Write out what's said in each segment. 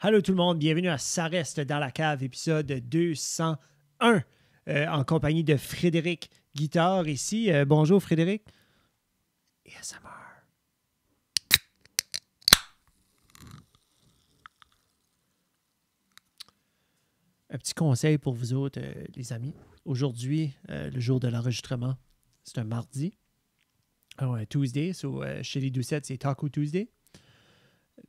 Allô tout le monde, bienvenue à Ça reste dans la cave, épisode 201, en compagnie de Frédéric Guitare ici. Bonjour Frédéric. Et ASMR. Un petit conseil pour vous autres, les amis. Aujourd'hui, le jour de l'enregistrement, c'est un mardi. Un Tuesday, chez les Doucettes, c'est Taco Tuesday.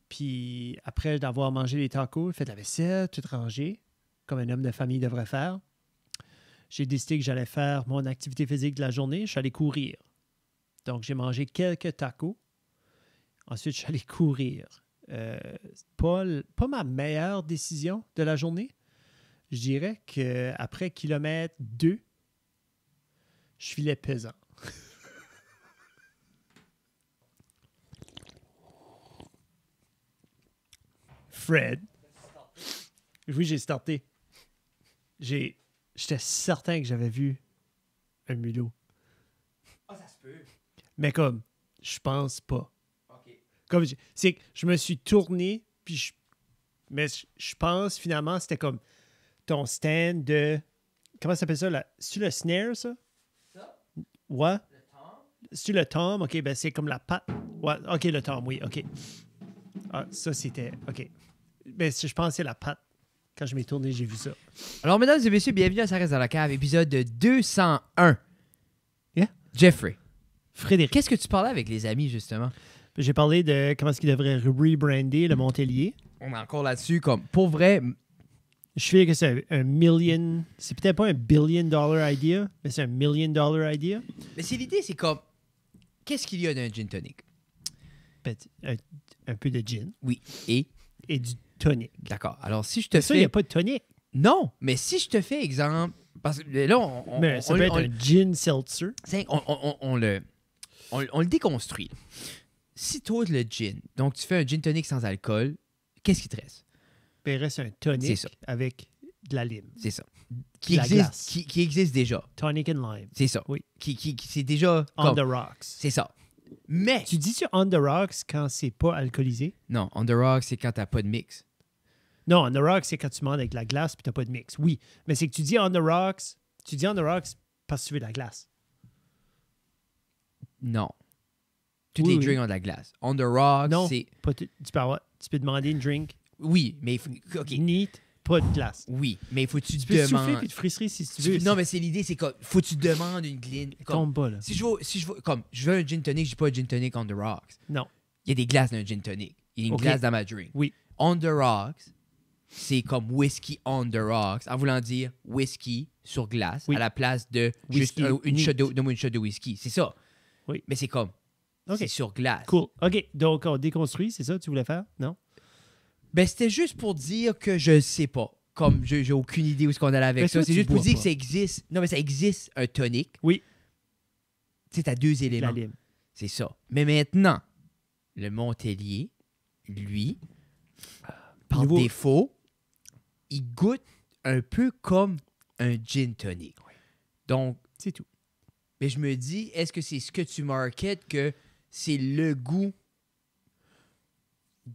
Puis après d'avoir mangé les tacos, fait la vaisselle, tout rangé, comme un homme de famille devrait faire, j'ai décidé que j'allais faire mon activité physique de la journée. Je suis allé courir. Donc, j'ai mangé quelques tacos. Ensuite, je suis allé courir. Pas ma meilleure décision de la journée. Je dirais qu'après kilomètre 2, je filais pesant. Fred. Oui, j'ai starté. J'étais certain que j'avais vu un mulot. Ah, ça se peut. Mais comme, je pense pas. OK. Comme, c'est que je me suis tourné, puis mais je pense finalement, c'était comme ton stand de... Comment ça s'appelle ça? C'est-tu le snare, ça? Ça? Ouais. Le temps? C'est-tu le tom? OK, ben c'est comme la patte. Ouais, OK, le tom, oui, OK. Ah, ça, c'était... OK. Ben, je pense que c'est la patte. Quand je m'ai tourné, j'ai vu ça. Alors, mesdames et messieurs, bienvenue à Ça reste dans la cave, épisode 201. Yeah? Jeffrey, Frédéric. qu'est-ce que tu parlais avec les amis, justement? J'ai parlé de comment est-ce qu'ils devraient rebrander le Montelier. On est encore là-dessus, comme, pour vrai, Je fais que c'est un million... C'est peut-être pas un billion-dollar idea, mais c'est un million-dollar idea. mais c'est l'idée, c'est comme, qu'est-ce qu'il y a d'un gin tonic? Un peu de gin Oui, et? et du tonic. D'accord. Alors, si je te Ça, il n'y fais... a pas de tonic. Non, mais si je te fais exemple... Parce que là, Mais ça peut être un gin seltzer. on le déconstruit. Si toi, le gin, donc tu fais un gin tonic sans alcool, qu'est-ce qui te reste? Puis il reste un C'est tonic ça. avec de la lime. C'est ça. La glace. Qui existe déjà. Tonic and lime. C'est ça. Oui. Qui c'est déjà... On comme- the rocks. C'est ça. Mais... Tu dis sur on the rocks quand c'est pas alcoolisé? Non, on the rock, c'est quand t'as pas de mix. Non, on the rocks, c'est quand tu manges avec de la glace puis t'as pas de mix. Oui, mais c'est que tu dis on the rocks parce que tu veux de la glace. Non. Tous Oui, les oui. drinks ont de la glace. On the rock, Non, c'est... tu peux demander une drink Oui, mais... OK. neat, pas de glace. Oui, mais il faut que tu Tu peux souffler demandes... puis te frisserie si tu veux. Non, mais c'est l'idée, c'est que faut que tu demandes une gline. Tombe pas, là. Si je veux, comme, je veux un gin tonic, je dis pas un gin tonic on the rocks. Non. Il y a des glaces dans un gin tonic. Il y a une OK. glace dans ma drink. Oui. On the rocks, c'est comme whisky on the rocks, en voulant dire whisky sur glace Oui. à la place de Whisky juste une neat. shot de, une shot de whisky. C'est ça. Oui. Mais c'est comme, OK. c'est sur glace. Cool. OK, donc on déconstruit, c'est ça que tu voulais faire? Non? Ben, c'était juste pour dire que je sais pas. Comme j'ai aucune idée où est-ce qu'on allait avec Mais ça. toi, C'est tu juste pour bois dire pas. que ça existe. Non, mais ça existe un tonic. Oui. Tu sais, t'as deux La éléments. lime. C'est ça. Mais maintenant, le Montelier, lui, par Nouveau- défaut, il goûte un peu comme un gin tonic. Donc, C'est tout. mais je me dis, est-ce que c'est ce que tu marketes que c'est le goût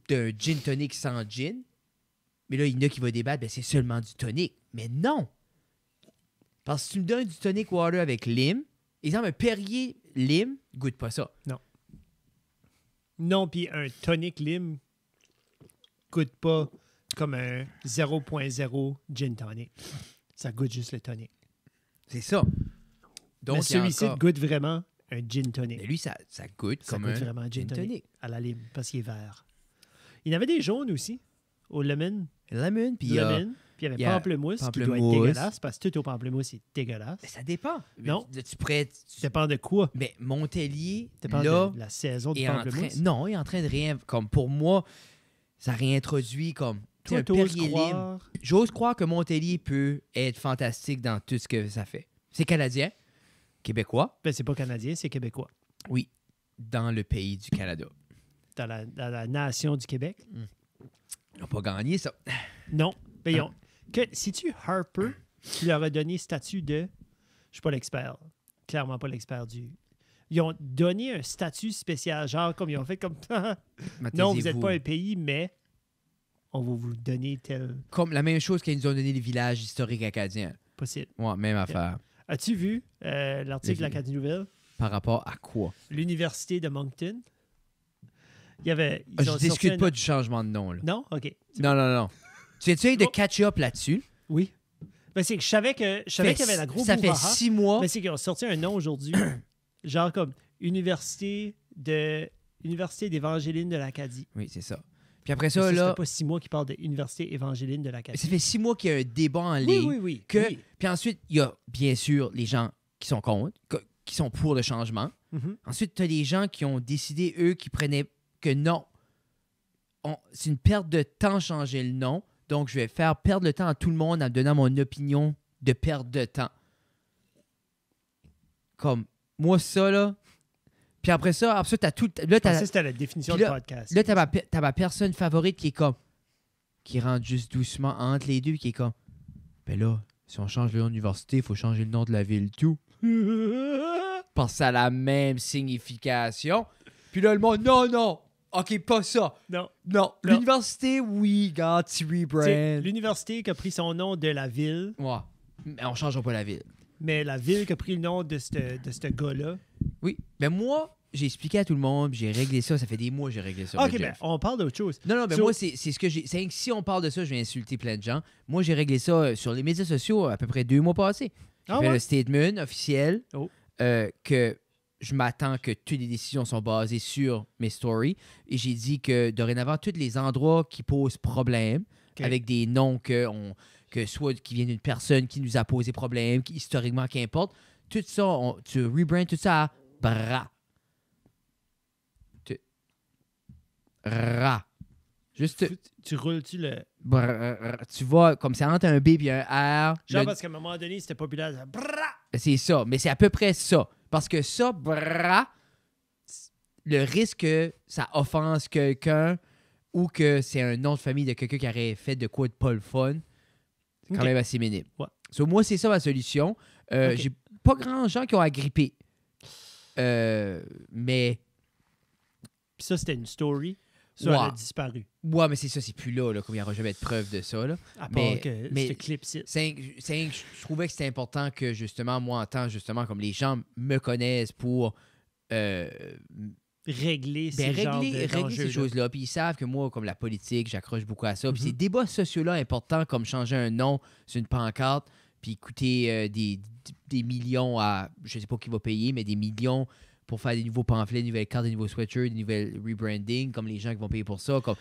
d'un gin tonic sans gin? Mais là, il y en a qui vont débattre, ben c'est seulement du tonic. Mais non! Parce que si tu me donnes du tonic water avec lime, exemple, un Perrier lime, goûte pas ça. Non, puis un tonic lime goûte pas comme un 0.0 gin tonic. Ça goûte juste le tonic. C'est ça. Donc, Mais il y a celui-ci encore- goûte vraiment un gin tonic. Mais lui, ça goûte Ça comme goûte un vraiment un gin gin tonic. tonic. À la lime, parce qu'il est vert. Il y en avait des jaunes aussi, au lemon. Lemon, puis il y a... Lemon. Puis il y avait il y a pamplemousse, qui doit être pamplemousse. dégueulasse, parce que tout au pamplemousse, c'est dégueulasse. Mais ça dépend. Non. Là, tu pourrais... Ça dépend de quoi? Mais Montelier, Ça dépend là, de la saison du est en train... pamplemousse. Non, il est en train de rien... Comme pour moi, ça réintroduit comme... tu sais, Toi, un t'oses Perrier lime. croire... J'ose croire que Montelier peut être fantastique dans tout ce que ça fait. C'est canadien, québécois, Ben, c'est pas canadien, c'est québécois. oui, dans le pays du Canada. Dans la nation du Québec. Ils n'ont pas gagné, ça. Non. Ben, si tu Harper, tu leur as donné statut de... Je suis pas l'expert. Clairement pas l'expert du... Ils ont donné un statut spécial, genre comme ils ont fait comme... non, vous n'êtes pas un pays, mais on va vous donner tel Comme la même chose qu'ils nous ont donné les villages historiques acadiens. possible. Ouais, même affaire. As-tu vu l'article de l'Acadie Nouvelle? Par rapport à quoi? L'Université de Moncton. Il y avait... Je discute pas du changement de nom. Là. Non? OK. Non. Tu essayes de Bon. catch up là-dessus? Oui. Ben, c'est que je savais qu'il y avait la grosse Ça fait brouhaha, 6 mois. mais c'est qu'ils ont sorti un nom aujourd'hui. Genre comme Université d'Évangéline de l'Acadie. Oui, c'est ça. Puis après Ça, ça, là, fait pas 6 mois qu'ils parlent de Université Évangéline de l'Acadie. ça fait 6 mois qu'il y a un débat en Oui, ligne. oui. Puis ensuite, il y a bien sûr les gens qui sont contre, qui sont pour le changement. Mhm. Ensuite, tu as des gens qui ont décidé, eux, qui prenaient que non, c'est une perte de temps changer le nom. Donc, je vais faire perdre le temps à tout le monde en donnant mon opinion de perte de temps. Comme, moi, ça, là. Puis après ça, t'as tout. Là, Ça, c'était la définition Puis du podcast. là, t'as ma personne favorite qui est comme. Qui rentre juste doucement entre les deux, qui est comme. Ben là, si on change le nom de l'université, il faut changer le nom de la ville, tout. Parce que ça a la même signification. Puis là, le monde, non. OK, pas ça. Non. L'université, oui, regarde, tu C'est rebrand. l'université qui a pris son nom de la ville, Ouais. Mais on changera pas la ville. mais la ville qui a pris le nom de ce gars-là. Oui. Mais moi, j'ai expliqué à tout le monde, j'ai réglé ça. Ça fait des mois que j'ai réglé ça. OK, avec ben, Jeff. on parle d'autre chose. Non, mais So- moi, c'est ce que j'ai. C'est que si on parle de ça, je vais insulter plein de gens. Moi, j'ai réglé ça sur les médias sociaux à peu près 2 mois passés. J'ai Ah fait ouais? le statement officiel Oh. que je m'attends que toutes les décisions sont basées sur mes stories. Et j'ai dit que dorénavant, tous les endroits qui posent problème, OK. avec des noms que soit qui viennent d'une personne qui nous a posé problème, qui, historiquement, qu'importe, tout ça, tu rebrands tout ça à bras. Ra. Juste. Tu roules-tu le... Tu vois, comme ça entre un B et un R. Genre parce qu'à un moment donné, c'était populaire. Ça... Brrra! C'est ça, mais c'est à peu près ça. Parce que ça, le risque que ça offense quelqu'un ou que c'est un nom de famille de quelqu'un qui aurait fait de quoi de pas le fun, c'est quand OK. même assez minime. Ouais. So, moi, c'est ça ma solution. OK. J'ai pas grand gens qui ont agrippé. Mais Puis ça, c'était une story. Ça, Ouais. elle a disparu. ouais, mais c'est ça, c'est plus là, comme il n'y aura jamais de preuve de ça. Là. À part Mais- que mais- ce clip-ci. Je trouvais que c'était important que, justement, moi, en tant, justement, comme les gens me connaissent pour Régler ces genres régler ces d'enjeux-là. choses-là. Puis ils savent que moi, comme la politique, j'accroche beaucoup à ça. Puis Mhm. ces débats sociaux-là importants, comme changer un nom sur une pancarte, puis coûter des millions à, je sais pas qui va payer, mais des millions pour faire des nouveaux pamphlets, des nouvelles cartes, des nouveaux sweatshirts, des nouvelles rebranding, comme les gens qui vont payer pour ça. Comme,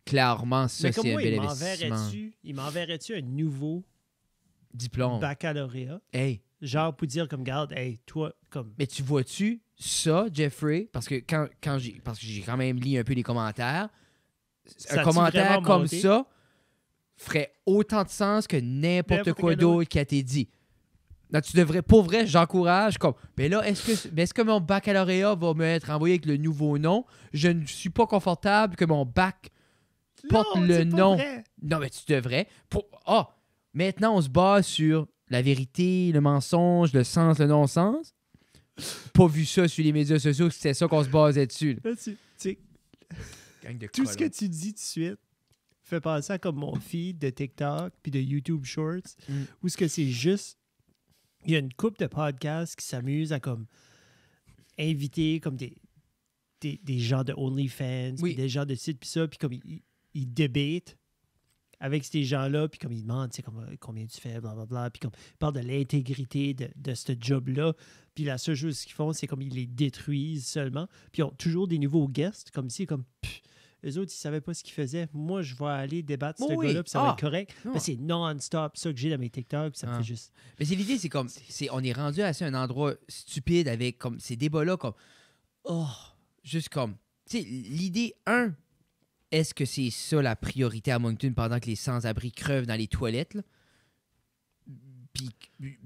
clairement, ça, Mais comme c'est un moi, bel investissement. il m'enverrait-tu un nouveau Diplôme. baccalauréat? Hey, Genre pour dire comme, garde, hey, toi, comme... mais tu vois-tu ça, Jeffrey? Parce que parce que j'ai quand même lu un peu les commentaires. Ça Un a-tu commentaire vraiment comme monté? ça ferait autant de sens que n'importe N'importe quoi quel d'autre qui a été dit. Non, tu devrais, pour vrai, j'encourage comme, mais là, est-ce que mon baccalauréat va me être envoyé avec le nouveau nom? Je ne suis pas confortable que mon bac porte Non, le c'est pas nom. vrai. Non, mais tu devrais. Maintenant, on se base sur la vérité, le mensonge, le sens, le non-sens. Pas vu ça sur les médias sociaux, c'était ça qu'on se basait dessus. Là, tu sais, Gang de tout ce que colons. tu dis tout de suite fait penser à comme mon feed de TikTok puis de YouTube Shorts, Mm. où ce que c'est juste... Il y a une couple de podcasts qui s'amusent à comme inviter comme des gens de OnlyFans, Oui. puis des gens de site, puis ça, puis comme ils débattent avec ces gens-là, puis comme ils demandent, tu sais, comme, combien tu fais, blablabla, puis comme ils parlent de l'intégrité de ce job-là, puis la seule chose qu'ils font, c'est comme ils les détruisent seulement, puis ils ont toujours des nouveaux guests, comme si, comme, eux autres, ils savaient pas ce qu'ils faisaient. Moi, je vais aller débattre ce Oui. gars-là, puis ça va Ah. être correct. Non. Mais c'est non-stop, ça que j'ai dans mes TikTok, puis ça me Ah. fait juste... Mais c'est l'idée, c'est comme, on est rendu à un endroit stupide avec comme ces débats-là, comme, juste comme, tu sais, l'idée, est-ce que c'est ça la priorité à Moncton pendant que les sans-abri crevent dans les toilettes, là? Puis,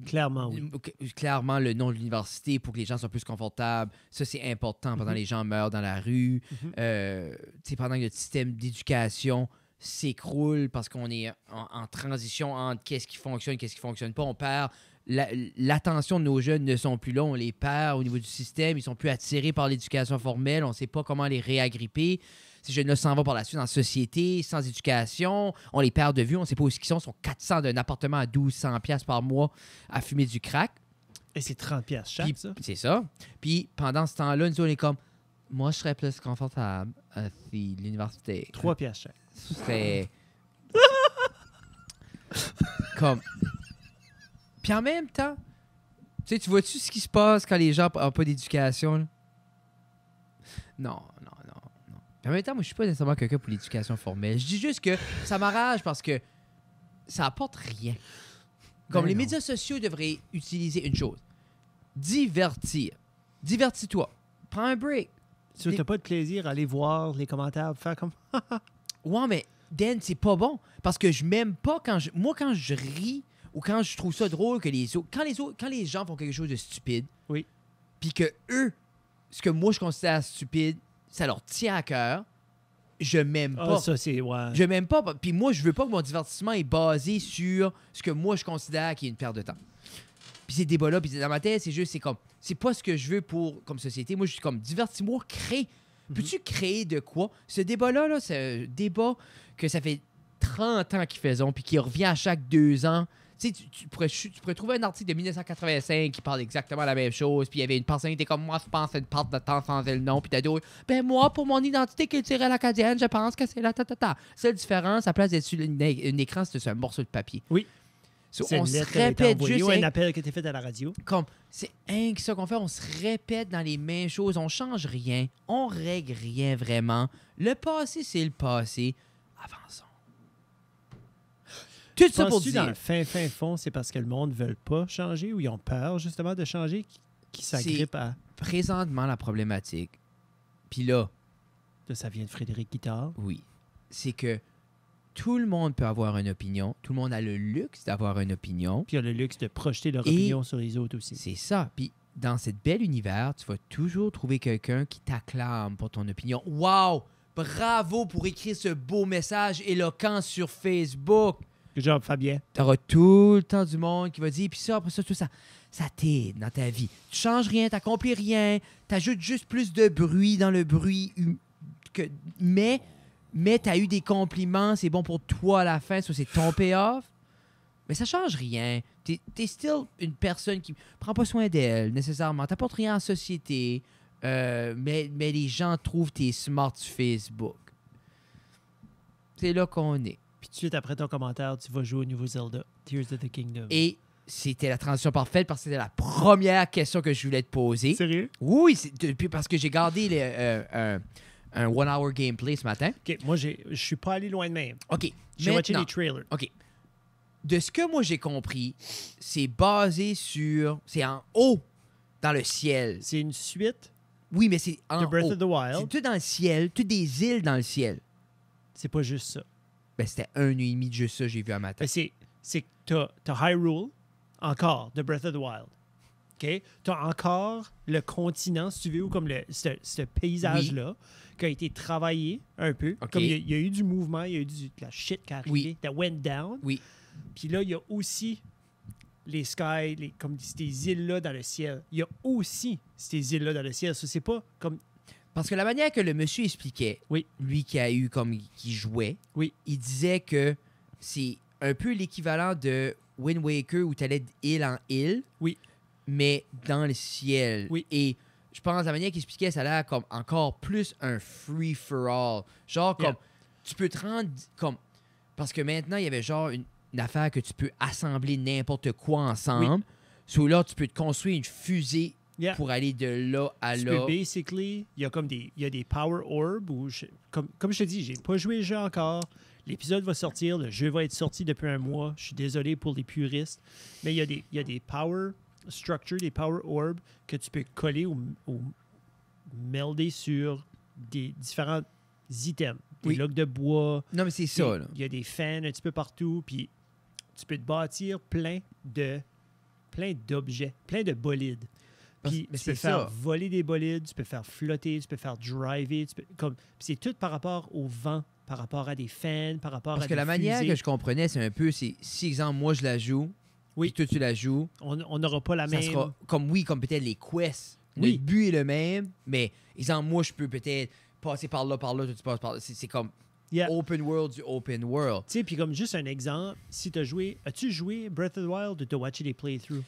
Clairement, oui. clairement, le nom de l'université pour que les gens soient plus confortables, ça, c'est important pendant que Mhm. les gens meurent dans la rue. Mhm. Tu sais, pendant que notre système d'éducation s'écroule parce qu'on est en transition entre qu'est-ce qui fonctionne pas. On perd l'attention de nos jeunes ne sont plus là, on les perd au niveau du système, ils sont plus attirés par l'éducation formelle, on sait pas comment les réagripper. Ces jeunes-là s'en vont par la suite dans la société, sans éducation, on les perd de vue, on ne sait pas où ils sont 400 d'un appartement à 1200$ par mois à fumer du crack. Et c'est 30$ chaque, Puis, ça? c'est ça. Puis pendant ce temps-là, nous, on est comme, moi, je serais plus confortable si l'université... 3$ chaque. Ce serait... comme... Puis en même temps, tu sais, tu vois-tu ce qui se passe quand les gens n'ont pas d'éducation? Là? Non. Puis en même temps, moi, je suis pas nécessairement quelqu'un pour l'éducation formelle. Je dis juste que ça m'arrache parce que ça apporte rien. Comme Ben les non. médias sociaux devraient utiliser une chose. Divertir. Divertis-toi. Prends un break. Tu n'as pas de plaisir à aller voir les commentaires, faire comme... Ouais, mais Dan, c'est pas bon. Parce que je m'aime pas quand je... Moi, quand je ris ou quand je trouve ça drôle que les autres... Quand les gens font quelque chose de stupide, Oui. puis que eux, ce que moi je considère stupide, ça leur tient à cœur, je m'aime Ah, pas. ça, c'est... Ouais. Je m'aime pas. Puis moi, je veux pas que mon divertissement est basé sur ce que moi je considère qui est une perte de temps. Puis ces débats-là, puis dans ma tête, c'est juste, c'est comme... C'est pas ce que je veux pour comme société. Moi, je suis comme, divertis-moi, crée. Peux-tu créer de quoi? Ce débat-là, là, c'est un débat que ça fait 30 ans qu'ils faisons, puis qui revient à chaque 2 ans. Tu sais, tu pourrais trouver un article de 1985 qui parle exactement la même chose, puis il y avait une personne qui était comme, moi, je pense à une part de temps sans le nom, puis t'as d'autres, ben moi, pour mon identité culturelle acadienne, je pense que c'est la ta. Seule différence, à place d'être sur un écran, c'est un morceau de papier. Oui. So, C'est on une se lettre qui a été répète envoyée juste... ou un appel qui a été fait à la radio. Comme, c'est rien que ça qu'on fait, on se répète dans les mêmes choses, on change rien, on règle rien vraiment. Le passé, c'est le passé. Avançons. Tout ça pour Penses-tu dans le dire, fin fond, c'est parce que le monde ne veut pas changer ou ils ont peur justement de changer qui s'agrippent à... présentement, la problématique, puis là, Ça vient de Frédéric Guittard. oui, c'est que tout le monde peut avoir une opinion, tout le monde a le luxe d'avoir une opinion. Puis il y a le luxe de projeter leur Et opinion sur les autres aussi. C'est ça. Puis dans cette belle univers, tu vas toujours trouver quelqu'un qui t'acclame pour ton opinion. Wow! Bravo pour écrire ce beau message éloquent sur Facebook. Good job, Fabien. Tu auras tout le temps du monde qui va dire, puis ça, après ça, tout ça, ça t'aide dans ta vie. Tu changes rien, tu n'accomplis rien, tu ajoutes juste plus de bruit dans le bruit. Mais tu as eu des compliments, c'est bon pour toi à la fin, ça c'est ton payoff. Mais ça change rien. T'es still une personne qui prend pas soin d'elle nécessairement. T'apportes rien en société. Mais les gens trouvent tes smart sur Facebook. C'est là qu'on est. Puis tout de suite après ton commentaire, tu vas jouer au nouveau Zelda, Tears of the Kingdom. Et c'était la transition parfaite parce que c'était la première question que je voulais te poser. Sérieux? Oui, depuis parce que j'ai gardé un 1 hour gameplay ce matin. OK, moi, je suis pas allé loin de même. OK. J'ai watché maintenant, les trailers. OK. De ce que moi j'ai compris, c'est basé sur... C'est en haut, dans le ciel. C'est une suite Oui, mais c'est en de Breath haut. of the Wild. C'est tout dans le ciel, toutes des îles dans le ciel. C'est pas juste ça. Ben, c'était 1,5 de juste ça, j'ai vu un matin. Ben, c'est que t'as Hyrule, encore, de Breath of the Wild. OK? T'as encore le continent, si tu veux, ou comme ce paysage-là, qui a été travaillé un peu. OK. Comme il y a eu du mouvement, il y a eu de la shit qui a arrivé, Oui. that went down. Oui. Puis là, il y a aussi les skies, comme ces îles-là dans le ciel. Il y a aussi ces îles-là dans le ciel. Ça, c'est pas comme... Parce que la manière que le monsieur expliquait, Oui. lui qui a eu comme qui jouait, Oui. il disait que c'est un peu l'équivalent de Wind Waker où tu allais d'île en île, Oui. mais dans le ciel. Oui. Et je pense la manière qu'il expliquait, ça a l'air comme encore plus un free-for-all. Genre comme, Yeah. tu peux te rendre comme... Parce que maintenant, il y avait genre une affaire que tu peux assembler n'importe quoi ensemble. Sur là, tu peux te construire une fusée Yeah. pour aller de là à Tu là. peux basically, il y a des power orbs où, comme je te dis, j'ai pas joué le jeu encore. L'épisode va sortir, le jeu va être sorti depuis un mois. Je suis désolé pour les puristes, mais il y a des power structures, des power orbs que tu peux coller ou melder sur des différents items. Des Oui. logs de bois. Non, mais c'est ça, là. Il y a des fans un petit peu partout, puis tu peux te bâtir plein d'objets, plein de bolides. Puis Mais tu peux c'est faire ça. voler des bolides, tu peux faire flotter, tu peux faire driver, puis c'est tout par rapport au vent, par rapport à des fans, par rapport Parce à que des la manière fusées. que je comprenais, c'est un peu, c'est si, exemple, moi, je la joue, Oui. puis toi, tu la joues, On n'aura pas la ça même... sera comme, oui, comme peut-être les quests. Oui. Le but est le même, mais, exemple, moi, je peux peut-être passer par là, toi, tu passes par là. C'est comme Yeah. open world du open world. Tu sais, puis comme juste un exemple, si tu as joué... As-tu joué Breath of the Wild ou t'as watché des playthroughs?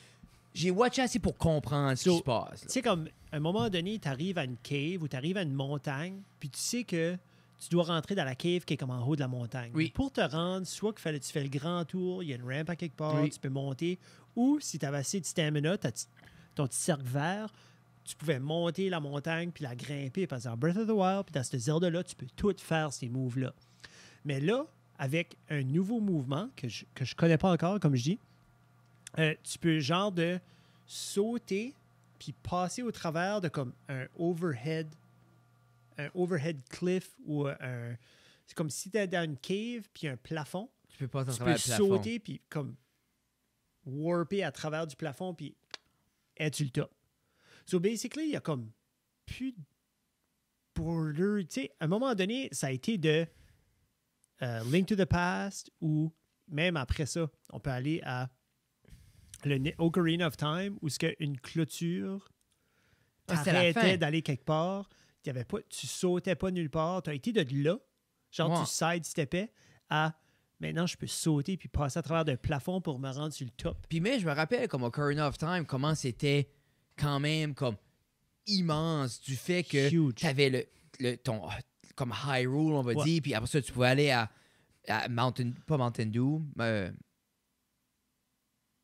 J'ai watché assez pour comprendre ce qui se passe. Tu sais, comme, à un moment donné, tu arrives à une cave ou tu arrives à une montagne, puis tu sais que tu dois rentrer dans la cave qui est comme en haut de la montagne. Oui. Pour te rendre, soit que tu fais le grand tour, il y a une rampe à quelque part, Oui. tu peux monter, ou si tu avais assez de stamina, ton petit cercle vert, tu pouvais monter la montagne puis la grimper. Parce que dans Breath of the Wild, puis dans ce Zelda-là, tu peux tout faire ces moves-là. Mais là, avec un nouveau mouvement que je connais pas encore, comme je dis, tu peux genre de sauter puis passer au travers de comme un overhead cliff ou un... C'est comme si tu étais dans une cave puis un plafond. Tu peux passer à Tu travers peux le plafond. sauter puis comme warper à travers du plafond puis es-tu le top. So basically, il y a comme plus de border. Tu sais, à un moment donné, ça a été de Link to the Past ou même après ça, on peut aller à le Ocarina of Time où c'est une clôture C'était la fin. t'arrêtais d'aller quelque part, tu sautais pas nulle part, tu as été de là, genre Ouais. tu sidesteppais à maintenant je peux sauter puis passer à travers d'un plafond pour me rendre sur le top. Puis mais je me rappelle comme Ocarina of Time, comment c'était quand même comme immense du fait que Huge. t'avais ton comme Hyrule, on va Ouais. dire, puis après ça, tu pouvais aller à pas Mountain Dew, mais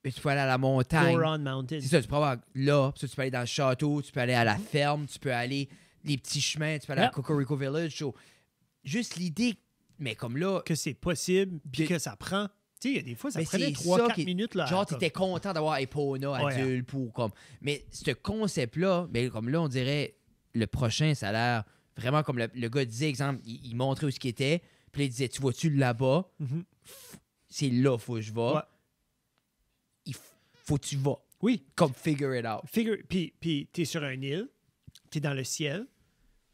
tu pouvais aller à la montagne. Goron Mountain. C'est ça, tu peux avoir là, puis ça, tu peux aller dans le château, tu peux aller à la ferme, tu peux aller les petits chemins, tu peux aller à Yeah. Cocorico Village. So, juste l'idée, mais comme là, Que c'est possible puis De- que ça prend. Tu sais, il y a des fois, ça mais prenait c'est 3-4 ça qui- minutes. Là, genre, comme- t'étais content d'avoir Epona Ouais. adulte pour comme. Mais ce concept-là, mais comme là, on dirait le prochain, ça a l'air vraiment comme le gars disait, exemple, il montrait où ce qu'il était, puis là, il disait, tu vois-tu là-bas? Mhm. C'est là, faut que je vais. Ouais. Faut que tu vas. Oui. Comme figure it out. Puis t'es sur un île, t'es dans le ciel,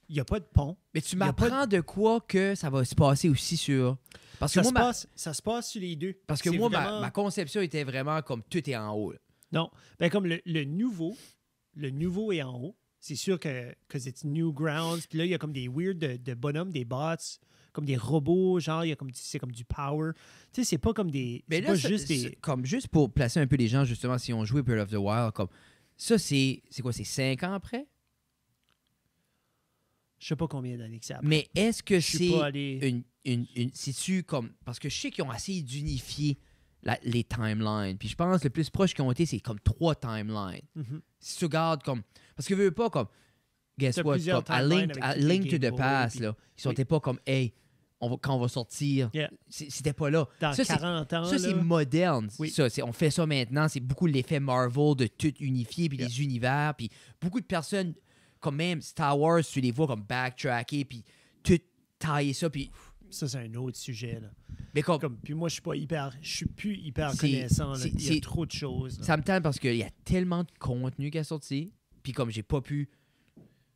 il n'y a pas de pont. Mais tu Y a pas m'apprends de quoi que ça va se passer aussi sur. Parce que moi, Ça se passe sur les deux. parce que C'est moi vraiment- ma conception était vraiment comme tout est en haut. Là. Non. Ben, comme le nouveau est en haut. C'est sûr que c'est New Grounds. Puis là, il y a comme des weird de bonhommes, des bots, comme des robots, genre, il y a comme, c'est comme du power. Tu sais, c'est pas comme des. Mais C'est là, pas ça- juste des. c'est- comme juste pour placer un peu les gens, justement, si on jouait Breath of the Wild, comme ça, c'est quoi, c'est 5 ans après? Je sais pas combien d'années que c'est après. Mais est-ce que Je suis c'est pas allé. c'est-tu comme. Parce que je sais qu'ils ont essayé d'unifier les timelines. Puis je pense que le plus proche qu'ils ont été, c'est comme 3 timelines. Mhm. Si tu regardes comme. Parce que veux pas comme. Guess T'as what? plusieurs Comme, à timelines Link, avec à toutes les Link to Game the Boy, Past, puis- là, ils sont pas comme, hey, quand on va sortir. Yeah. C'était pas là. Dans Ça, c'est- 40 ans. Ça, c'est là, moderne. Oui. Ça, on fait ça maintenant. C'est beaucoup l'effet Marvel de tout unifier, puis Yeah. les univers. Puis beaucoup de personnes, comme même Star Wars, tu les vois comme backtracker, puis tout tailler ça. Puis, ça, c'est un autre sujet. Là. mais comme, Puis moi, je suis plus hyper C'est- connaissant. là. c'est- Il y a c'est- trop de choses. là. ça me tente parce qu'il y a tellement de contenu qui est sorti. Puis comme j'ai pas pu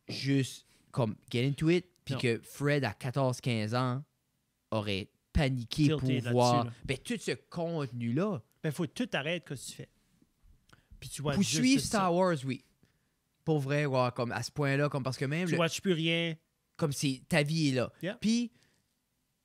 juste comme get into it, puis Non. que Fred à 14-15 ans aurait paniqué Tilté pour là-dessus, voir là. ben, tout ce contenu-là. Ben, faut tout arrêter ce que tu fais. Puis tu vois Pour juste suivre ça. Star Wars, oui. Pour vrai, ouais, comme à ce point-là, comme parce que même Tu watches plus rien. comme c'est ta vie est là. Yeah. Puis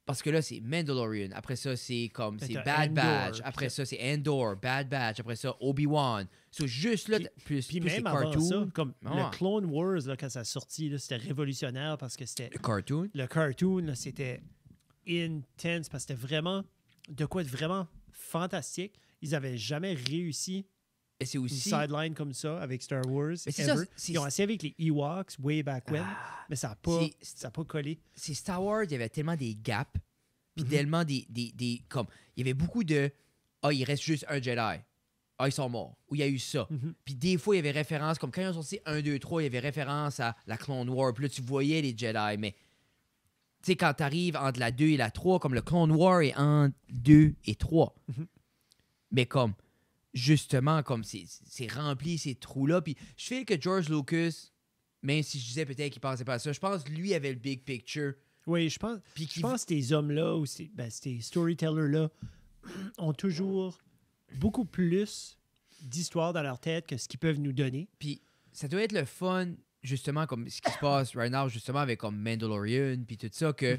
parce que là c'est Mandalorian, après ça c'est comme Ben, c'est t'as Bad Andor, Batch, puis après t'as- ça c'est Andor, Bad Batch, après ça Obi-Wan. So juste là Puis- plus Puis tous même les avant cartoons, ça, comme Ouais. le Clone Wars, là, quand ça a sorti, là, c'était révolutionnaire parce que c'était le cartoon. le cartoon, là, c'était intense parce que c'était vraiment de quoi de vraiment fantastique. Ils avaient jamais réussi Et c'est une aussi sideline comme ça avec Star Wars. Mais c'est ever. ça, c'est- Ils ont essayé avec les Ewoks way back when, mais ça n'a pas, c'est- ça a pas collé. c'est Star Wars, il y avait tellement des gaps, puis Mhm. tellement des comme il y avait beaucoup de il reste juste un Jedi. Ah, ils sont morts. Ou il y a eu ça. Mhm. Puis des fois, il y avait référence, comme quand ils ont sorti 1, 2, 3, il y avait référence à la Clone War. Puis là, tu voyais les Jedi. Mais, tu sais, quand tu arrives entre la 2 et la 3, comme le Clone War est entre 2 et 3. Mhm. Mais comme, justement, comme c'est rempli ces trous-là. Puis je fais que George Lucas, même si je disais peut-être qu'il pensait pas à ça, je pense que lui avait le big picture. Oui, je pense. Puis Je qu'il pense que ces hommes-là, ou ces storytellers-là, ont toujours beaucoup plus d'histoires dans leur tête que ce qu'ils peuvent nous donner. Puis ça doit être le fun, justement, comme ce qui se passe right now, justement, avec comme Mandalorian, puis tout ça, que,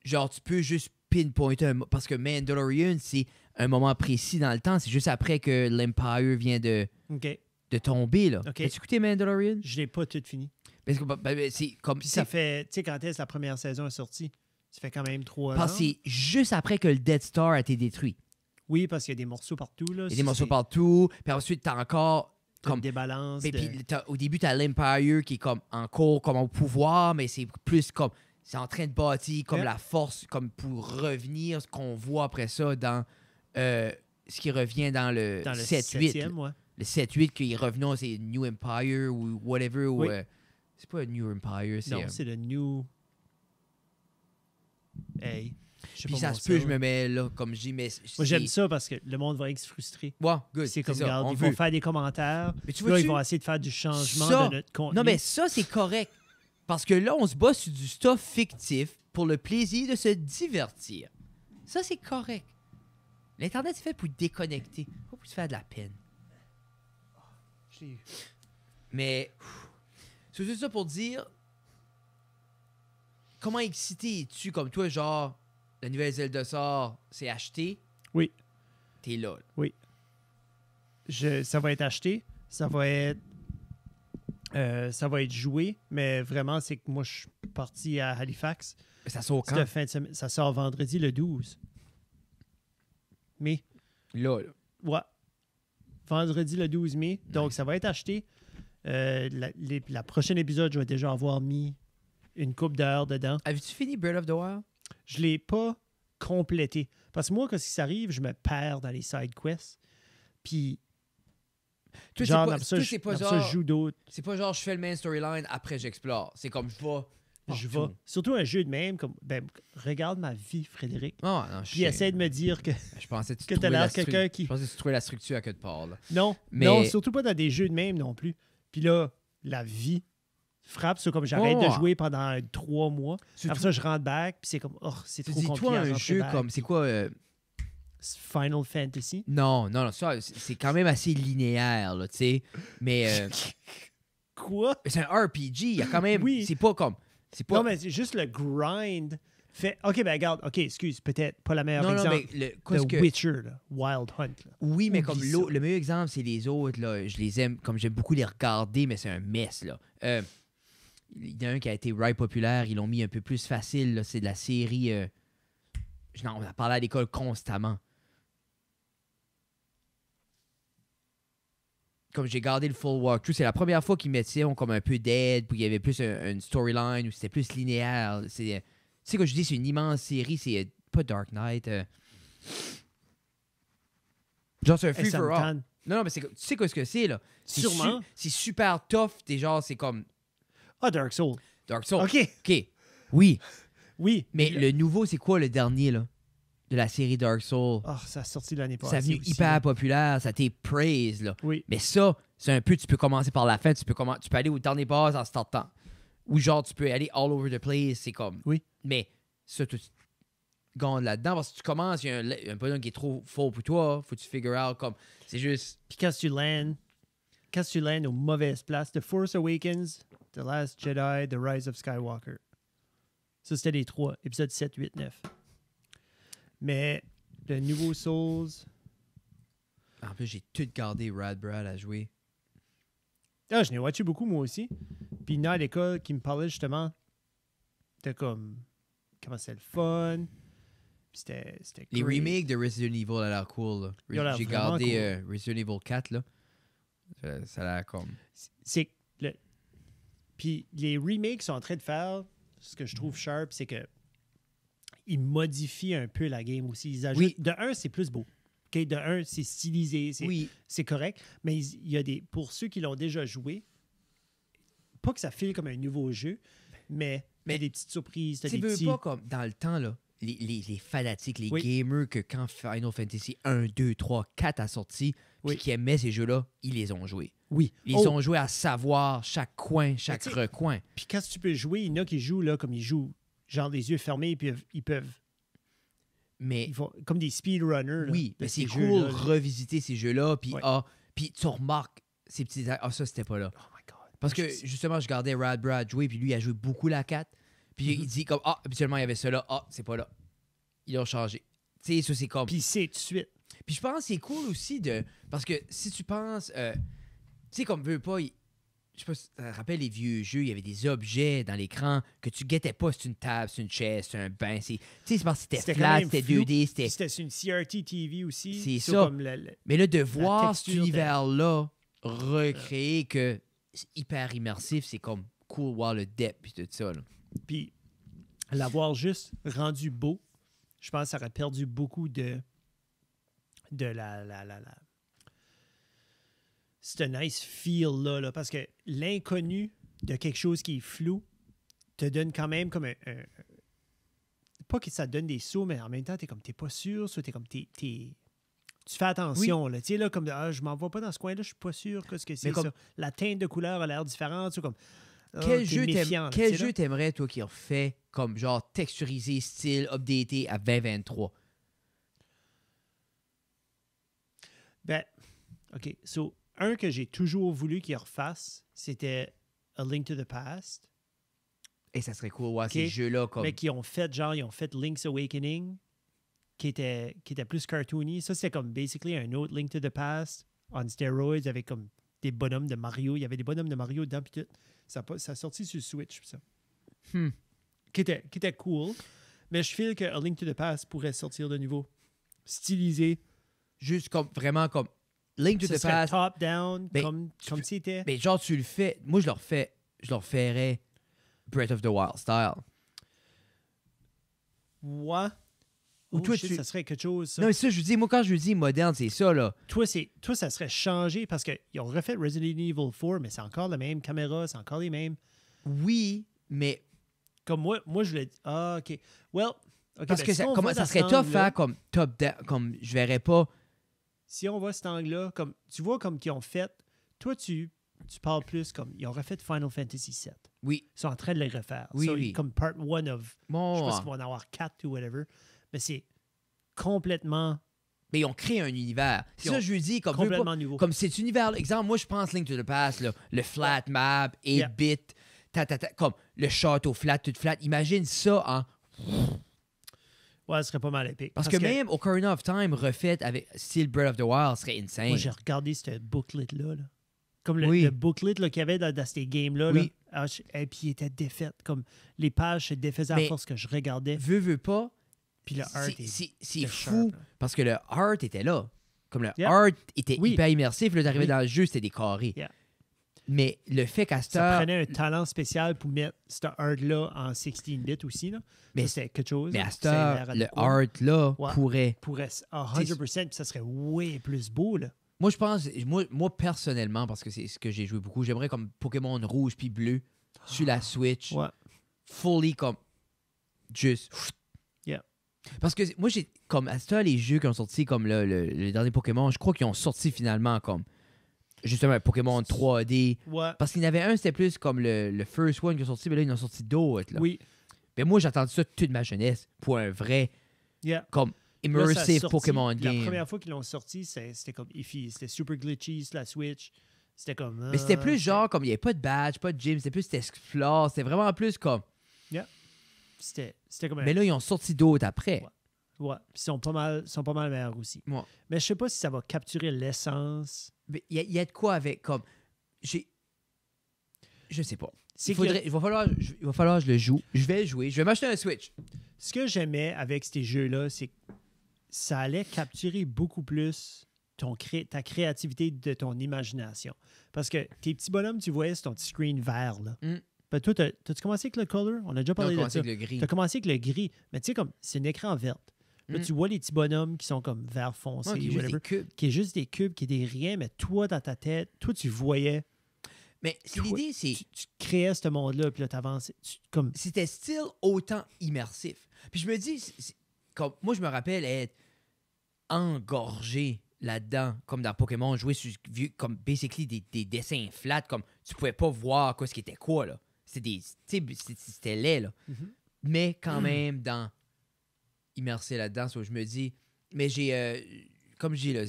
genre, tu peux juste pinpointer parce que Mandalorian, c'est un moment précis dans le temps. C'est juste après que l'Empire vient de tomber, là. OK. As-tu écouté Mandalorian? Je l'ai pas tout fini. Parce que, c'est comme... Puis ça fait... Tu sais, quand est-ce que la première saison est sortie? Ça fait quand même 3 ans. Parce que c'est juste après que le Death Star a été détruit. Oui, parce qu'il y a des morceaux partout, là. Il y a des morceaux partout. Puis ensuite, t'as encore... Comme des balances. Puis au début, t'as l'Empire qui est comme en cours, comme au pouvoir, mais c'est plus comme... C'est en train de bâtir comme la force, comme pour revenir, ce qu'on voit après ça dans... ce qui revient dans le 7-8. Ouais. Le 7-8 qui est revenu, c'est New Empire ou whatever. Oui. Ou, c'est pas New Empire, c'est... Non, c'est le New... Hey. Puis ça se peut, je me mets là, comme je dis, mais... Moi, j'aime ça parce que le monde va être frustré. Ouais, good. C'est comme, ça, regarde, on ils veut. vont faire des commentaires. Mais tu Là, vois-tu? ils vont essayer de faire du changement Ça, de notre contenu. non, mais ça, c'est correct. Parce que là, on se bat sur du stuff fictif pour le plaisir de se divertir. Ça, c'est correct. L'Internet, c'est fait pour déconnecter, pas pour se faire de la peine. Mais, c'est juste ça pour dire... Comment excité es-tu, comme toi, genre, la nouvelle Zelda sort, c'est acheté? Oui. T'es là. Oui. Ça va être acheté. Ça va être joué. Mais vraiment, c'est que moi, je suis parti à Halifax. Mais ça sort quand? Cette fin de semaine. Ça sort vendredi le 12. Mais... Là. Ouais. Vendredi le 12 mai. Donc, ça va être acheté. La prochaine épisode, je vais déjà avoir mis une coupe d'heures dedans. Avais-tu fini Breath of the Wild? Je ne l'ai pas complété. Parce que moi, quand ça arrive, je me perds dans les side quests. Puis, Toi, genre, c'est pas ça, je joue d'autres. C'est pas genre, je fais le main storyline, après j'explore. C'est comme, je vais... Je vais. Surtout un jeu de même, comme, ben, regarde ma vie, Frédéric. Oh, non, Puis essaie de me dire que, je pensais que que tu as l'air quelqu'un qui... Je pensais que tu trouvais la structure à quelque part. Là. Non, mais... non, surtout pas dans des jeux de même non plus. Puis là, la vie frappe, c'est comme j'arrête de jouer pendant 3 mois. Surtout... Après ça, je rentre back, puis c'est comme, oh, c'est trop compliqué. Dis-toi un jeu back. Comme, c'est quoi... Final Fantasy? Non, ça, c'est quand même assez linéaire, là, tu sais. Mais... Quoi? C'est un RPG, il y a quand même... Oui. C'est pas comme... Pas... Non, mais c'est juste le grind. Fait... OK, ben regarde, OK, excuse, peut-être pas la meilleure exemple. Non, mais The Witcher, là, Wild Hunt. Là. Oui, mais comme le meilleur exemple, c'est les autres, là. Je les aime, comme j'aime beaucoup les regarder, mais c'est un mess, là. Il y en a un qui a été populaire, ils l'ont mis un peu plus facile, là. C'est de la série... Non, on a parlé à l'école constamment. Comme j'ai gardé le full walkthrough, c'est la première fois qu'ils mettaient comme un peu d'aide, puis il y avait plus une storyline, où c'était plus linéaire. Tu sais, quand je dis c'est une immense série, c'est pas Dark Knight. Genre, c'est un free for all. Non, mais tu sais quoi ce que c'est, là? Sûrement. C'est super tough, genre, c'est comme... Ah, Dark Souls. Dark Souls. OK. Oui. Oui. Mais le nouveau, c'est quoi le dernier, là? De la série Dark Souls. Oh, ça a sorti l'année passée. Ça a devenu hyper populaire, ça a été praise, là. Oui. Mais ça, c'est un peu, tu peux commencer par la fin, tu peux aller au dernier boss en startant. Ou genre, tu peux aller all over the place, c'est comme... Oui. Mais ça, tu gagnes là-dedans, parce que tu commences, il y a un bonhomme qui est trop fort pour toi, faut que tu figure out, comme... C'est juste... Puis quand tu lands aux mauvaises places, The Force Awakens, The Last Jedi, The Rise of Skywalker. Ça, c'était les 3, épisodes 7, 8, 9. Mais le nouveau Souls... En plus, j'ai tout gardé Brad à jouer. Ah, je n'ai watché beaucoup, moi aussi. Puis il y en a à l'école qui me parlait justement de comme... Comment c'est le fun. Puis c'était Les great. remakes de Resident Evil a l'air cool. J'ai gardé Resident Evil 4, là. Ça a l'air comme... C'est... Puis les remakes sont en train de faire... Ce que je trouve sharp, c'est que ils modifient un peu la game aussi. Ils ajoutent... Oui. De un, c'est plus beau. Okay? De un, c'est stylisé, c'est correct. Mais il y a des... Pour ceux qui l'ont déjà joué, pas que ça file comme un nouveau jeu, mais il y a des petites surprises. Tu veux pas comme dans le temps, là, les fanatiques, les gamers, que quand Final Fantasy 1, 2, 3, 4 a sorti, puis qui aimaient ces jeux-là, ils les ont joués. Oui. Ils ont joué à savoir chaque coin, chaque recoin. Puis quand tu peux jouer, il y en a qui jouent là, comme ils jouent, genre les yeux fermés, puis ils peuvent. Mais ils font comme des speedrunners. Oui, mais c'est cool revisiter ces jeux-là, puis puis tu remarques ces petits. Ah, ça, c'était pas là. Oh my God. Parce que, justement, je regardais Rad Brad jouer, puis lui, il a joué beaucoup la 4. Puis il dit comme, habituellement, il y avait ça là. C'est pas là. Ils l'ont changé. Tu sais, ça, c'est comme... Puis c'est tout de suite. Puis je pense que c'est cool aussi de... Parce que si tu penses... tu sais, comme veut pas... Je sais pas si tu te rappelles les vieux jeux, il y avait des objets dans l'écran que tu guettais pas. C'est une table, c'est une chaise, c'est un bain. Tu sais, c'est parce que c'était quand flat, même c'était flou. 2D, C'était sur une CRT TV aussi. C'est So, ça. comme Mais là, de voir cet texture univers-là recréé que c'est hyper immersif, c'est comme cool voir le depth puis tout ça. Là. Puis l'avoir juste rendu beau, je pense que ça aurait perdu beaucoup de la ce nice feel là, parce que l'inconnu de quelque chose qui est flou te donne quand même comme un pas que ça te donne des sauts, mais en même temps, t'es pas sûr, soit t'es comme tu fais attention, là. Tu sais, là, comme je m'en vais pas dans ce coin-là, je suis pas sûr que ce que c'est comme... ça. La teinte de couleur a l'air différente, ou comme Quel jeu méfiant, quel jeu t'aimerais, toi, qui refait comme genre texturisé, style, updaté à 2023? Ben, OK. So, un que j'ai toujours voulu qu'ils refassent, c'était A Link to the Past. Et ça serait cool, ouais, OK. ces jeux-là, comme... Mais qui ont fait, ils ont fait Link's Awakening, qui était plus cartoony. Ça, c'était comme, basically, un autre Link to the Past on steroids avec comme des bonhommes de Mario. Il y avait des bonhommes de Mario dedans, puis tout. Ça a sorti sur Switch, puis ça. Qui était cool. Mais je feel que A Link to the Past pourrait sortir de nouveau. Stylisé. Juste comme, vraiment comme... Link to Ça the serait Past... top-down, Ben, comme c'était. Mais genre, tu le fais... Moi, je le referais Breath of the Wild style. Ouais. Ou toi, ça serait quelque chose, ça. Non, mais ça, je dis, moi, quand je dis moderne, c'est ça, là. Toi, ça serait changé parce qu'ils ont refait Resident Evil 4, mais c'est encore la même caméra, c'est encore les mêmes. Oui, mais... Comme moi je l'ai dit. Ah, OK. Well, OK. Parce ben, que si on va ça dans serait cet tough angle-là, faire comme top-down, comme je verrais pas... Si on va à cet angle-là, comme tu vois comme qu'ils ont fait, toi, tu parles plus comme... Ils ont refait Final Fantasy VII. Oui. Ils sont en train de le refaire. Oui, So, oui. Comme part one of... Bon, Je sais pas s'ils vont en avoir 4 ou whatever. Mais c'est complètement... mais ils ont créé un univers. Ils Ça, ont je lui dis, comme, complètement nouveau. comme cet univers, exemple, moi, je pense Link to the Past, là, le flat map, 8-bit, comme le château flat, tout flat. Imagine ça en... Ouais, ce serait pas mal épique. Parce que même Ocarina of Time refait avec style Breath of the Wild serait insane. Moi, j'ai regardé ce booklet-là. Là. Comme Oui. le booklet là, qu'il y avait dans ces games-là. Oui. Là. Et puis, il était défait. Comme les pages se défaisaient Mais à force que je regardais. Veux pas, Puis le art c'est sharp, fou, là. parce que le art était là. Comme le Yeah. art était Oui. hyper immersif, là, t'arrivais Oui. dans le jeu, c'était des carrés. Yeah. Mais le fait qu'à cette Ça heure... prenait un talent spécial pour mettre ce art-là en 16-bit aussi. Là. Mais- Ça, c'était quelque chose. Mais à cette Ça a heure, l'air le adéquat. art-là Ouais. pourrait... À 100%, puis ça serait way plus beau. Là. Moi, je pense, moi personnellement, parce que c'est ce que j'ai joué beaucoup, j'aimerais comme Pokémon rouge puis bleu sur la Switch, Ouais. fully comme juste. Yeah. Parce que moi, j'ai comme à ce temps, les jeux qui ont sorti comme le dernier Pokémon, je crois qu'ils ont sorti finalement comme justement un Pokémon 3D. Ouais. Parce qu'il y en avait un, c'était plus comme le first one qui est sorti, mais là, ils en ont sorti d'autres. Là. Oui. Mais moi, j'ai attendu ça toute ma jeunesse pour un vrai Yeah. comme Là, ça a immersive sorti. Pokémon La game. première fois qu'ils l'ont sorti, c'était comme iffy. C'était super glitchy sur la Switch. C'était comme... Mais c'était plus genre comme il n'y avait pas de badge, pas de gym, c'était plus explore, c'était vraiment plus comme. C'était comme... Mais là, ils ont sorti d'autres après. Ouais. Puis ils sont pas mal meilleurs aussi. Ouais. Mais je sais pas si ça va capturer l'essence. Mais il y a de quoi avec comme. Je sais pas. C'est Il va falloir que je le joue. Je vais jouer. Je vais m'acheter un Switch. Ce que j'aimais avec ces jeux-là, c'est que ça allait capturer beaucoup plus ta créativité de ton imagination. Parce que tes petits bonhommes, tu voyais sur ton petit screen vert. Là. Mm. Ben, toi, t'as-tu commencé avec le color? On a déjà parlé de ça. avec le gris. Tu as commencé avec le gris. Mais tu sais, comme c'est un écran vert. Là, Mm. tu vois les petits bonhommes qui sont comme vert foncé, Ouais, qui est juste whatever, des cubes. qui est juste des cubes, qui est des rien, mais toi, dans ta tête, toi, tu voyais, Mais l'idée, c'est. tu créais ce monde-là, puis là, t'avançais. Comme, C'était style autant immersif. Puis je me dis, comme moi, je me rappelle être engorgé là-dedans, comme dans Pokémon, jouer sur comme basically des dessins flats, comme tu pouvais pas voir quoi ce qui était quoi, là. C'était laid, là. Mhm. Mais quand même, dans immersé là-dedans, so, je me dis, mais comme je dis, là,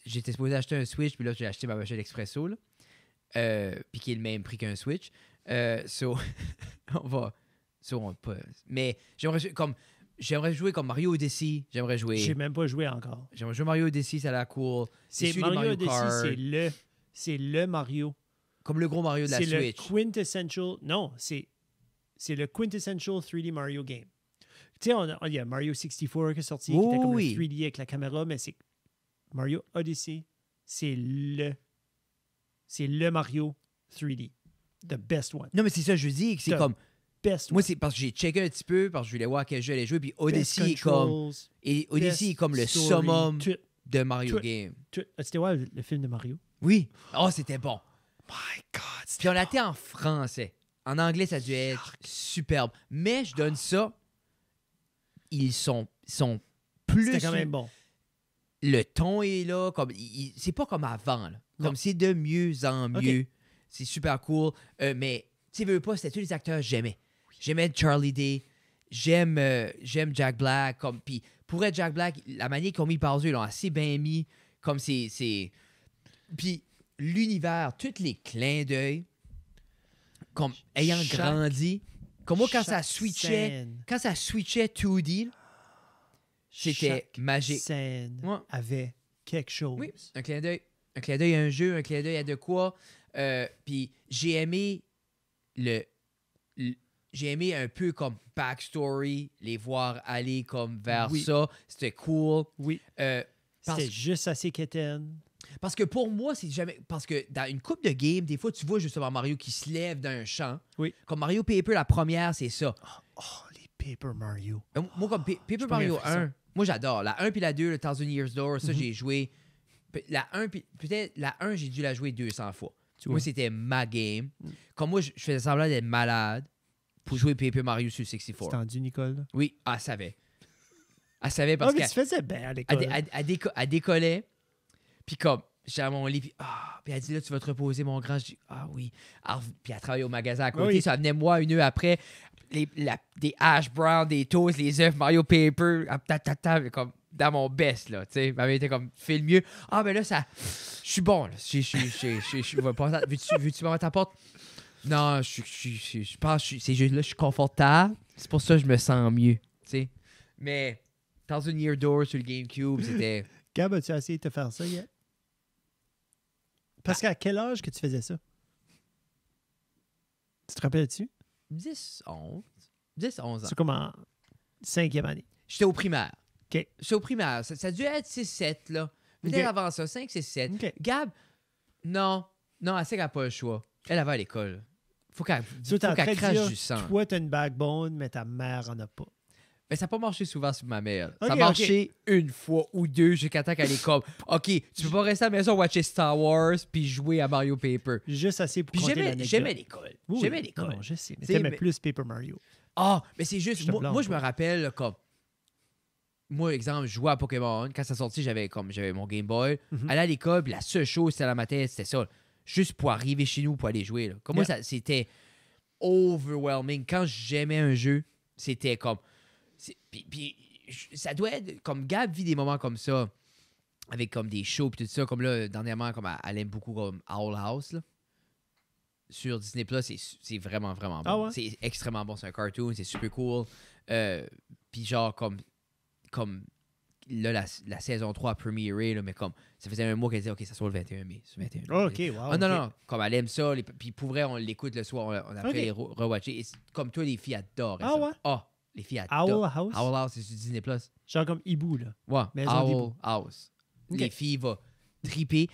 j'étais supposé acheter un Switch, puis là, j'ai acheté ma machine Expresso, là. puis qui est le même prix qu'un Switch. So, on va... So, on pas... Mais j'aimerais jouer comme Mario Odyssey. J'ai même pas joué encore. J'aimerais jouer Mario Odyssey, ça a l'air cool. C'est celui de Mario Odyssey, Kart. c'est le Mario. Comme le gros Mario de la C'est Switch. le quintessential... Non, c'est le quintessential 3D Mario game. Tu sais, il y a Mario 64 qui est sorti, qui était comme oui. le 3D avec la caméra, mais c'est Mario Odyssey, c'est le Mario 3D. The best one. Non, mais c'est ça, je dis que c'est The comme... Best Moi, one. c'est parce que j'ai checké un petit peu, parce que je voulais voir quel jeu allait jouer, puis Best Odyssey est comme... controls, Et Odyssey best est comme le story, summum tout. de Mario Game. C'était ouais, le film de Mario? Oui. Oh, c'était bon. My God. Puis on l'a été en français. En anglais, ça a dû être superbe. Mais je donne ça. Ils sont plus... C'était quand même bon. Le ton est là. Comme, c'est pas comme avant. Là. Comme c'est de mieux en mieux. Okay. C'est super cool. Mais, tu sais, veux pas, c'était tous les acteurs que j'aimais. J'aimais Charlie Day. J'aime Jack Black. Puis pour être Jack Black, la manière qu'ils ont mis Bowser, ils l'ont assez bien mis. Comme c'est... Puis l'univers, tous les clins d'œil, comme ayant grandi. Comme moi, quand ça switchait 2D, c'était magique. Scène Ouais. avait quelque chose. Oui, un clin d'œil. Un clin d'œil à un jeu, un clin d'œil à de quoi. Puis j'ai aimé j'ai aimé un peu comme backstory, les voir aller comme vers ça. C'était cool. Oui. C'était juste assez quétaine. Parce que pour moi, c'est jamais... Parce que dans une coupe de game, des fois, tu vois justement Mario qui se lève d'un champ. Oui. Comme Mario Paper, la première, c'est ça. Oh, les Paper Mario. Moi, comme Paper Mario 1, moi, j'adore. La 1 puis la 2, le Thousand Years Door, ça, j'ai joué... La 1, peut-être la 1, j'ai dû la jouer 200 fois. Moi, c'était ma game. Comme moi, je faisais semblant d'être malade pour jouer Paper Mario sur 64. C'est tendu, Nicole? Là? Oui, elle savait. Elle savait parce mais tu faisais bien à l'école. Elle décollait. Puis comme, j'étais à mon lit, puis elle dit là, tu vas te reposer, mon grand. Je dis, oui. Alors, puis elle travaillait au magasin à côté. Ça venait moi, une heure après, des hash browns, des toasts, les œufs, Mario Paper, comme dans mon best, là, tu sais. Ma mère était comme, fais le mieux. Ben là, ça, je suis bon, là. Je vais passer. Veux-tu m'en t'apporter? Non, je pense, ces jeux-là, je suis confortable. C'est pour ça que je me sens mieux, tu sais. Mais, Thousand Year Door sur le GameCube, c'était... Gab, as-tu essayé de te faire ça hier? Parce qu'à quel âge que tu faisais ça? Tu te rappelles-tu? 10, 11 ans. C'est comme en 5e année. J'étais au primaire. OK. J'étais au primaire. Ça a dû être 6-7, là. Peut-être avant ça, 5-6-7. OK. Gab, non, elle sait qu'elle n'a pas le choix. Elle va à l'école. Faut qu'elle crache du sang. Toi, t'as une backbone, mais ta mère en a pas. Mais ça n'a pas marché souvent sur ma mère. Okay, ça a marché une fois ou deux jusqu'à temps qu'elle est comme OK, tu peux pas rester à la maison watcher Star Wars puis jouer à Mario Paper. Juste assez pour compter l'anecdote. J'aimais l'école. Oui, j'aimais l'école. Non, je sais. Mais t'aimais plus Paper Mario. Mais c'est juste... Moi, je me rappelle là, comme... Moi, exemple, je jouais à Pokémon. Quand ça sortit, j'avais mon Game Boy. Aller à l'école, puis la seule chose c'était dans ma tête, c'était ça. Juste pour arriver chez nous, pour aller jouer. Là. Comme moi, c'était overwhelming. Quand j'aimais un jeu, c'était comme... Puis ça doit être... Comme Gab vit des moments comme ça, avec comme des shows puis tout ça. Comme là, dernièrement, comme elle aime beaucoup comme Owl House, là. Sur Disney+, c'est vraiment, vraiment bon. Ouais? C'est extrêmement bon. C'est un cartoon, c'est super cool. Puis genre, comme là, la saison 3 a premieré, là, mais comme ça faisait un mois qu'elle disait, OK, ça sort le 21 mai. OK, wow. Non, comme elle aime ça. Puis pour vrai, on l'écoute le soir, on a fait les rewatcher. Comme toi, les filles adorent ça. Ouais? Les filles adorent. Owl House? Owl House, c'est sur Disney+. Genre comme Hibou, là. Ouais, Maison Owl d'Hibou. House. Okay. Les filles vont triper.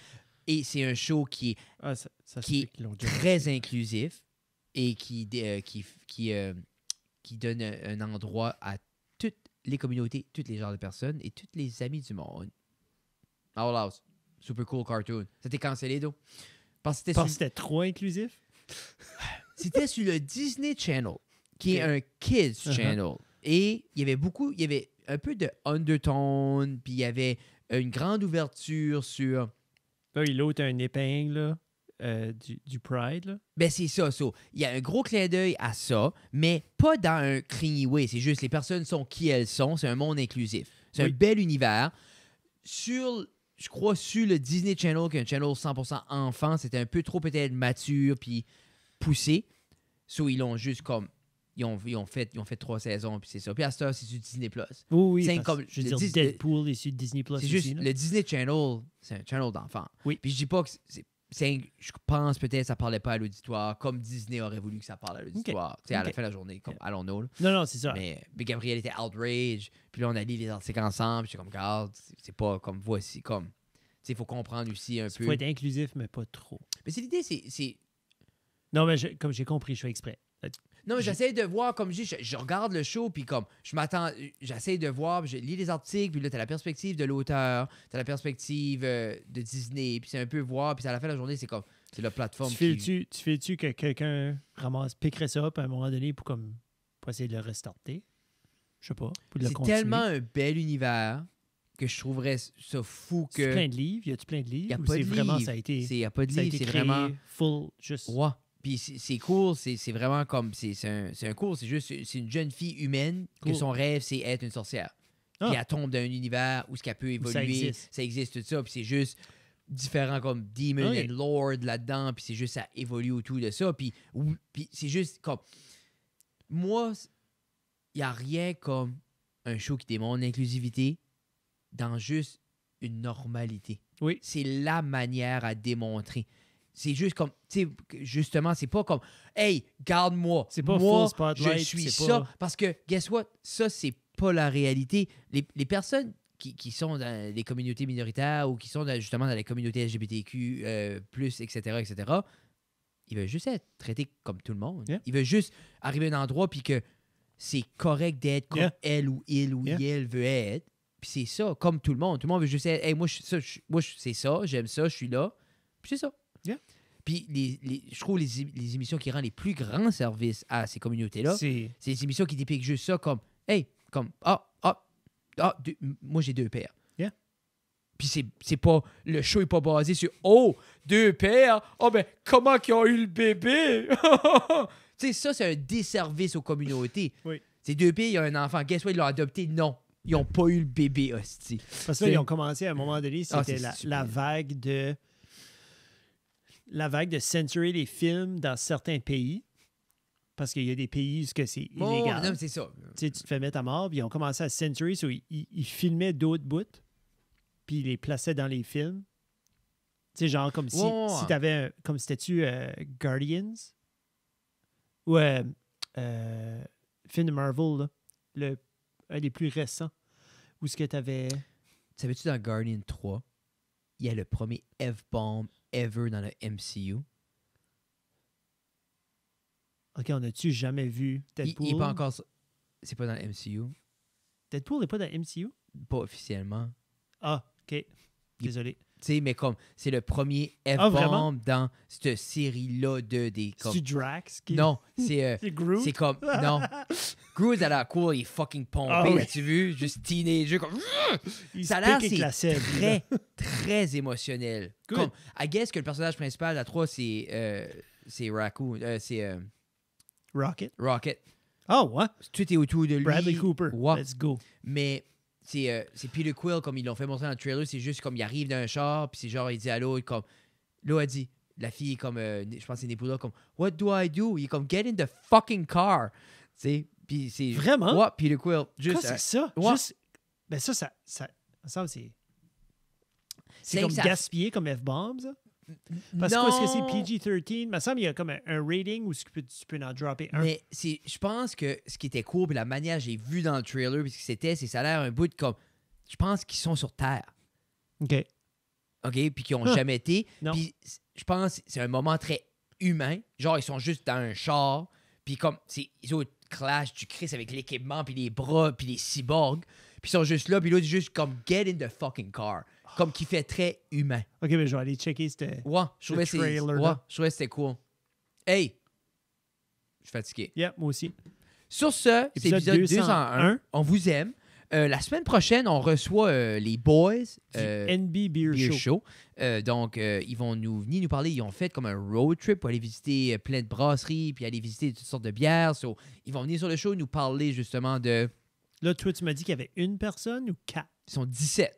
Et c'est un show qui est très inclusif et qui donne un endroit à toutes les communautés, tous les genres de personnes et tous les amis du monde. Owl House. Super cool cartoon. C'était cancellé, donc. Parce que c'était trop inclusif? C'était sur le Disney Channel, qui est un kids channel. Et il y avait un peu de undertone, puis il y avait une grande ouverture sur... Oui, l'autre a une épingle là, du Pride. Là. Ben, c'est ça. Il y a un gros clin d'œil à ça, mais pas dans un cringy way. C'est juste les personnes sont qui elles sont. C'est un monde inclusif. C'est un bel univers. Sur je crois, sur le Disney Channel, qui est un channel 100% enfant, c'était un peu trop peut-être mature puis poussé. So, ils l'ont juste comme... Ils ont fait 3 saisons, puis c'est ça. Puis à cette heure, c'est sur Disney+. Oui, C'est parce comme que, je veux dire, le Deadpool est sur Disney+. C'est aussi, juste, là. le Disney Channel, c'est un channel d'enfants. Oui. Puis je dis pas que je pense peut-être que ça parlait pas à l'auditoire, comme Disney aurait voulu que ça parle à l'auditoire. Tu sais, à la fin de la journée, comme I don't know. Là. Non, c'est ça. Mais Gabriel était outrage, puis là, on a lu les articles ensemble, puis j'étais comme, regarde, c'est pas comme voici, comme... Tu sais, il faut comprendre aussi un peu. Il faut être inclusif, mais pas trop. Mais c'est l'idée, c'est... Non, mais comme j'ai compris, je fais exprès. Non, mais j'essaie de voir, comme je dis, je regarde le show, puis comme, j'essaie de voir, puis je lis les articles, puis là, t'as la perspective de l'auteur, t'as la perspective de Disney, puis c'est un peu voir, puis à la fin de la journée, c'est comme, c'est la plateforme Tu fais-tu que quelqu'un piquerait ça up à un moment donné pour essayer de le restarter? Je sais pas, pour le C'est continuer. tellement un bel univers que je trouverais ça fou que... Y a plein de livres? Y a-tu plein de livres? Y a Ou pas c'est de vraiment, livres. ça a été... Il n'y a pas de Ça a livre, été c'est créé vraiment... full, juste... Ouais. Puis c'est cool, c'est vraiment comme... C'est un cool, c'est juste... C'est une jeune fille humaine que Cool. son rêve, c'est être une sorcière. Ah. Puis elle tombe dans un univers où ce qu'elle peut évoluer. Ça existe tout ça. Puis c'est juste différent comme Demon Okay. and Lord là-dedans. Puis c'est juste ça évolue autour de ça. Puis c'est juste comme... Moi, il n'y a rien comme un show qui démontre l'inclusivité dans juste une normalité. Oui. C'est la manière à démontrer. C'est juste comme, tu sais, justement, c'est pas comme, hey, garde-moi. C'est pas moi, full spotlight, je suis c'est ça. pas- Parce que, guess what? Ça, c'est pas la réalité. Les personnes qui sont dans les communautés minoritaires ou qui sont justement dans les communautés LGBTQ, etc., ils veulent juste être traités comme tout le monde. Yeah. Ils veulent juste arriver à un endroit puis que c'est correct d'être comme Yeah. elle ou il ou elle veut être. Puis c'est ça, comme tout le monde. Tout le monde veut juste être, hey, moi, c'est ça, j'aime ça, je suis là. Puis c'est ça. Yeah. Puis je trouve les émissions qui rendent les plus grands services à ces communautés-là, c'est les émissions qui dépiquent juste ça comme, hey, comme, moi j'ai 2 pères. Yeah. Puis c'est pas, le show est pas basé sur, oh, 2 pères, oh ben, comment qu'ils ont eu le bébé? Tu sais, ça, c'est un desservice aux communautés. Oui. Ces 2 pères, il y a un enfant. Guess what, ils l'ont adopté? Non. Ils n'ont pas eu le bébé, hostie. Parce que là, ils ont commencé à un moment donné, c'était c'est la super. vague de censurer les films dans certains pays. Parce qu'il y a des pays où c'est illégal. Non, mais c'est ça. Tu sais, tu te fais mettre à mort, puis ils ont commencé à censurer, ils filmaient d'autres bouts, puis ils les plaçaient dans les films. Tu sais, genre comme si t'avais comme c'était-tu Guardians? Ou film de Marvel, là, un des plus récents, où ce que t'avais... Savais-tu dans Guardian 3, il y a le premier F-bomb ever dans le MCU? OK, on a-tu jamais vu Deadpool? Il n'est pas encore... C'est pas dans le MCU. Deadpool n'est pas dans MCU? Pas officiellement. Ah, OK. Désolé. Tu sais, mais comme c'est le premier vraiment? F-bomb dans cette série-là des... Comme... C'est Drax? Non, c'est... C'est Groot? C'est comme... Non. Groot a l'air cool, il est fucking pompé, Ah oui. as-tu vu? Juste teenager, comme... Il Ça a se l'air, pique avec la c'est sève, très, là. très émotionnel. Good. Comme, I guess que le personnage principal, la 3, c'est Raccoon, c'est Rocket? Rocket. Oh, ouais. Tout est autour de lui. Bradley Cooper. Ouais. Let's go. Mais c'est Peter Quill, comme ils l'ont fait montrer dans le trailer, c'est juste comme il arrive dans un char, puis c'est genre, il dit à l'autre, comme... L'autre a dit, la fille est comme, je pense que c'est Nebula, comme, what do I do? Il est comme, get in the fucking car. Tu sais, puis c'est... Vraiment? Ouais, Peter Quill. Juste, Quoi, c'est ça? ouais. Juste... Ben ça, c'est... C'est comme ça- gaspillé comme F-bomb, ça? Parce que non, quoi, est-ce que c'est PG-13? Il me semble qu'il y a comme un rating où tu peux en dropper un. mais je pense que ce qui était cool, puis la manière que j'ai vu dans le trailer, puis ce que c'était, c'est que ça a l'air un bout de comme... Je pense qu'ils sont sur Terre. OK. OK? Puis qu'ils n'ont jamais été. Non. Puis je pense que c'est un moment très humain. Genre, ils sont juste dans un char. Puis comme, ils ont clash du Chris avec l'équipement, puis les bras, puis les cyborgs. Puis ils sont juste là. Puis l'autre, juste comme, get in the fucking car. Comme qui fait très humain. OK, mais je vais aller checker cette... Ouais, je trouvais que c'était cool. Hey! Je suis fatigué. Yeah, moi aussi. Sur ce, c'est Épisode épisode 201. On vous aime. La semaine prochaine, on reçoit les boys Du NB Beer Beer Show. Show. Donc, ils vont venir nous parler. Ils ont fait comme un road trip pour aller visiter plein de brasseries puis aller visiter toutes sortes de bières. So, ils vont venir sur le show nous parler justement de... Là, toi, tu m'as dit qu'il y avait une personne ou 4? Ils sont 17.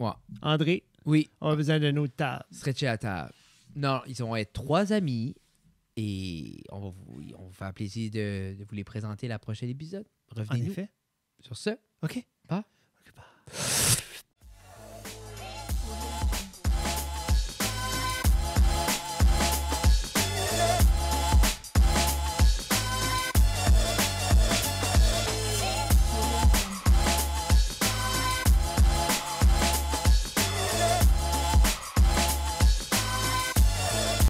Ouais. André, Oui. on a besoin d'une autre table. Stretcher à table. Non, ils vont être 3 amis et on va vous faire plaisir de vous les présenter à la prochaine épisode. En Revenez-nous effet. sur ce. OK. Pas?